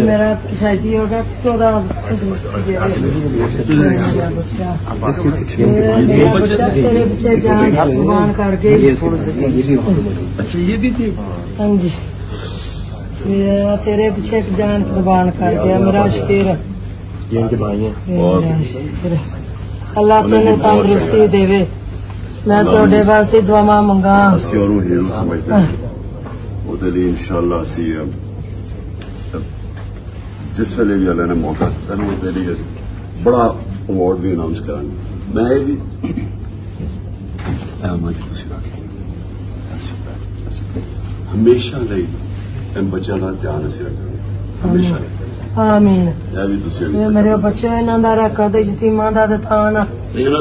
मेरा शादी होगा तो तेरे बच्चे जान कुर्बान करके। अच्छा ये भी थी। हाँ जी मेरा तेरे पीछे जान कुर्बान कर गया मेरा शेर। अल्लाह तेने तंदुरुस्ती देवे। मैं थोड़े वास्ते दुआ मंगा। इंशाअल्लाह जिस वेले भी अल्लाह ने मौका तेन बड़ा अवार्ड भी अनाउंस करा मैं भी हमेशा बच्चों का ध्यान अस रखना हमेशा। आमीन। मेरे बच्चे इन्हों का रखा तो यतीमा का थान मेरा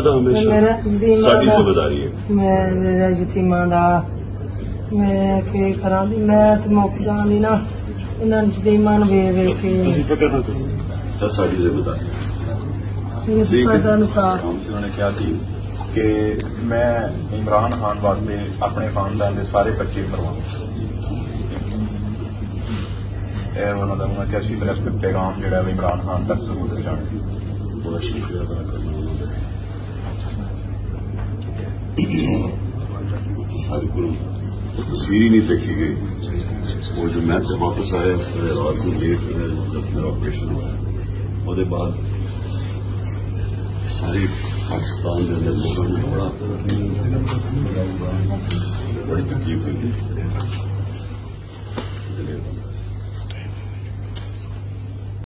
जिम्मेदारी है। मेरा यतीमा का मैं के करा मैं तो मुक जानी ना इन्होंने यतीमा वे वे के साड़ी जिम्मेदारी। उन्होंने कहा थी कि मैं इमरान खान वास्ते अपने खानदान के सारे बच्चे मरवाऊं। उन्होंने क्या मेरा पैगाम जो इमरान खान तक जरूर पहुंचाने। बड़ा शुक्रिया अदा करना सारी को तस्वीर ही नहीं देखी गई। वो जो मैं वापस आया रात को लेट जब मेरा ऑपरेशन हुआ उसके बाद सारे पाकिस्तान के अंदर लोगों ने बड़ी तकलीफ हुई।